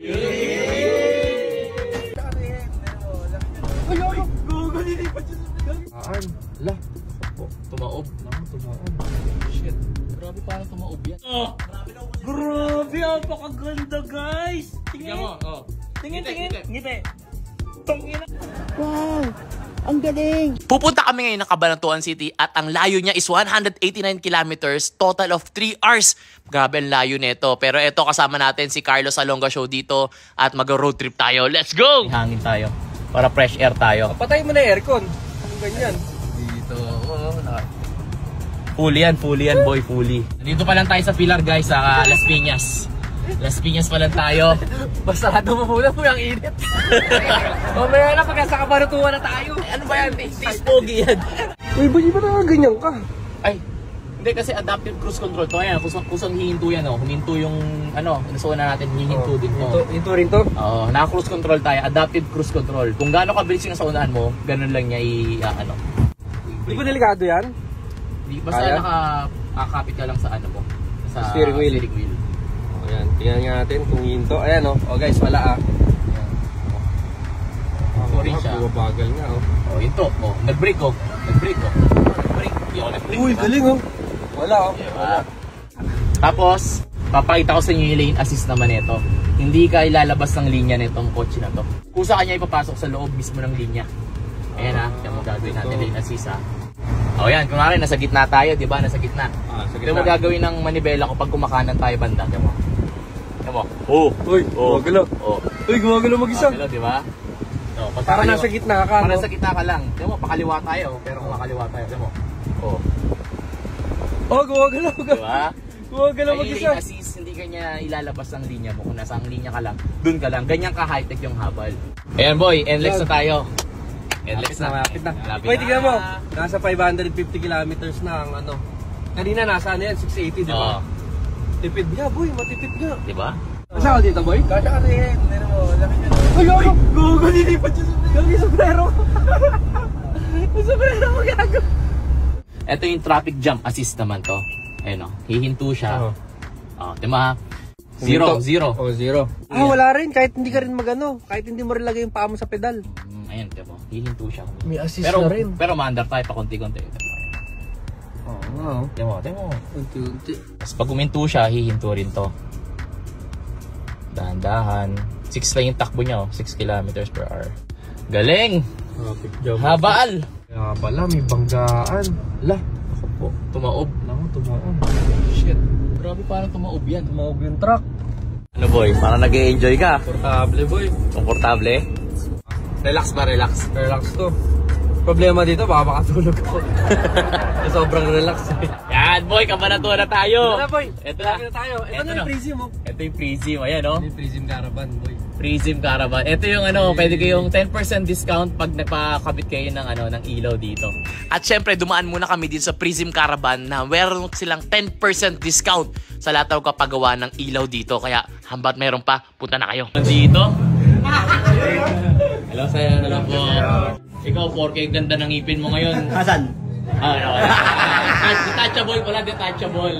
Lah, tumaob. Shit. Grabe, parang tumaob yan. Oh! Grabe, apakaganda guys! Tingin mo, oh. Tingin. Ngiti. Tongina. Wow! Ang galing! Pupunta kami ngayon ng Cabanatuan City at ang layo niya is 189 kilometers, total of 3 hours. Grabe ang layo nito. Pero ito, kasama natin si Carlos Salonga Show dito at mag-road trip tayo. Let's go! Hangin tayo para fresh air tayo. Patay mo na aircon. Ang ganyan. Dito. Fully yan boy, fully. Dito pa lang tayo sa Pilar guys, sa Las Piñas. Las Piñas pa lang tayo. Basado mo muna po yung init. Mamaya na pagka sa Cabanatuan na tayo. Ano ba yan? Taste pogi yan. Uy, ba na ganyan ka? Ay, hindi kasi adaptive cruise control to. Ayan, kusang hihinto yan oh. Huminto yung nasuon na natin, hihinto din to. Hinto rin to? Oo, naka-cruise control tayo, adaptive cruise control. Kung gaano kabilis yung nasaunahan mo, ganun lang niya Di ba delikado yan? Basta nakakapit ka lang sa sa steering wheel. Ayan, tingnan nga natin kung hinto. Ayan o, guys, wala Sorry siya. Bagal nga Hinto. Nag-brake Nag-brake. Uy, galing Wala Wala. Tapos, papakita ko sa inyo yung lane assist naman ito. Hindi ka ilalabas ng linya nitong kotse na to. Kusa kanya ipapasok sa loob mismo ng linya. Ayan yung magagawin natin lane assist yan, kunwari nasa gitna tayo, di ba? Nasa gitna. Ito mo gagawin ng manibela ko pag kumakanan tayo banda. Diyan mo. Uy, gumagalaw. Uy, gumagalaw mag-isa. Gumagalaw, di ba? Para nasa gitna ka. Para nasa gitna ka lang. Diyan mo, pakaliwa tayo. Pero kumakaliwa tayo. Diyan mo. Gumagalaw. Diba? Gumagalaw mag-isa. Lane assist, hindi kanya ilalabas ang linya mo. Kung nasa ang linya ka lang, dun ka lang. Ganyan ka high-tech yung habal. Ayan boy, endless na tayo. Endless na, malapit na. Boy, tignan mo. Nasa 550 kilometers na ang Kanina nasa yan, 680, di ba? Tipid nga, boy. Matipid nga. Di ba? Kasya ka dito, boy? Kasya ka rin. Laki nyo. Ay, gugo, nilipat yung sombrero. Yung sombrero mo gago. Ito yung traffic jam assist naman to. Ayun hihinto siya. Diba? Zero. Wala rin. Kahit hindi ka rin kahit hindi mo rin lagay yung paa mo sa pedal. Ayan, diba? Hihinto siya. May assist na rin. Pero maandar tayo pa konti-konti. Diba? Unti-unti. Tapos pag uminto siya, hihinto rin to. Dahan-dahan. 6 lang yung takbo niya 6 kilometers per hour. Galing! Habal! Kaya pala, may banggaan. Lah, ako po. Tumaob. Shit. Grabe, parang tumaob yan. Tumaob yung truck. Ano boy? Parang nag-e-enjoy ka. Komportable, boy. Komportable? Relax ba? Relax to. Problema dito, baka makatulog ako. Sobrang relax. Yan boy, Cabanatuan na tayo. Ito na boy. Ito na tayo. Ito na yung Prism Ito yung Prism. Ayan Ito yung Prism Caravan, boy. Prism Caravan. Ito yung pwede kayong 10% discount pag nagpakabit kayo ng ilaw dito. At syempre, dumaan muna kami din sa Prism Caravan na meron silang 10% discount sa lahat ng kapagawa ng ilaw dito. Kaya hambat meron pa, punta na kayo. Dito. Hello sir, hello po. Ikaw, porke ganda ng ngipin mo ngayon. Hasan? Detachable pala, detachable.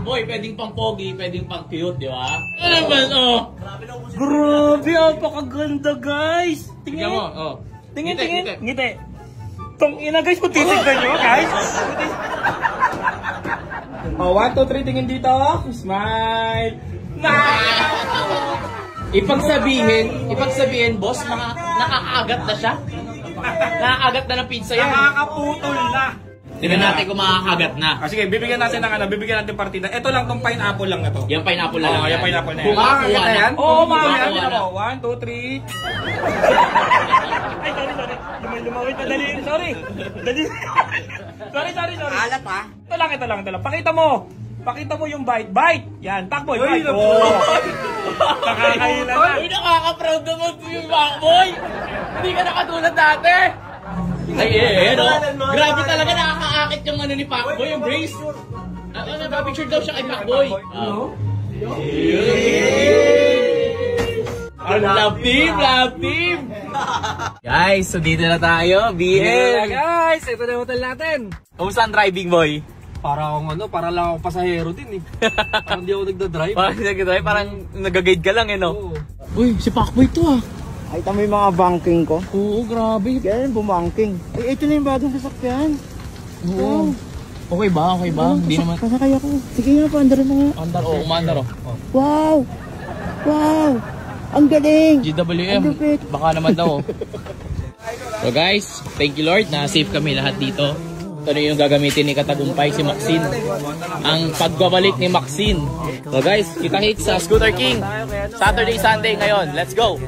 Boy, pwedeng pang pogi, pwedeng pang cute, di ba? Ano naman, Grabe, apakaganda guys! Tingnan mo, Tingin. Ngiti. Tongina guys, kung titignan nyo guys. 1, 2, 3, tingin dito. Smile. Ipagsabihin, boss, nakakaagat na siya. Nakakaagat na ng pizza yan. Nakakaputol na. Tignan natin kung makakagat na. Sige, bibigyan natin partida. Ito lang tong pineapple lang na to. Yung pineapple na lang. Yung pineapple na yan. Kung makakuha na yan? Oo, makakuha na. 1, 2, 3. Ay, sorry. Lumawit na dali. Sorry. Sorry. Alat Ito lang. Pakita mo yung bite. Yan, takboy, bite. Nakakahila na. Uy, nakaka-proud naman yung boy. Hindi ka nakatulad dati. Grabe talaga, nakakaakit yung ni Pacboy, yung brace. Nagpa-picture daw siya kay Pacboy. Love team! Guys, so dito na tayo, BL. Guys, ito na yung hotel natin. Kumusta ang driving, boy? para akong ano, para lang akong pasahero din eh. Parang hindi ako nagdadrive. Parang nag-guide ka lang eh, no? Oo. Uy, si Pacboy to ah. Ay, tama yung mga banking ko. Oo, grabe. Yan, bumangking. Ay, ito na yung bagong sasakyan. Oo. Okay ba? Okay ba? Hindi naman. Pasakay ako. Sige nga, paandar mo nga. Andar, oo, umandar oh. Wow! Wow! Ang galing! GWM. Ang lupit. Baka naman daw. So guys, thank you Lord na safe kami lahat dito. Ito na yung gagamitin ni Katagumpay, si Maxine. Ang pagbabalik ni Maxine. So guys, kita hits sa Scooter King. Saturday, Sunday ngayon. Let's go!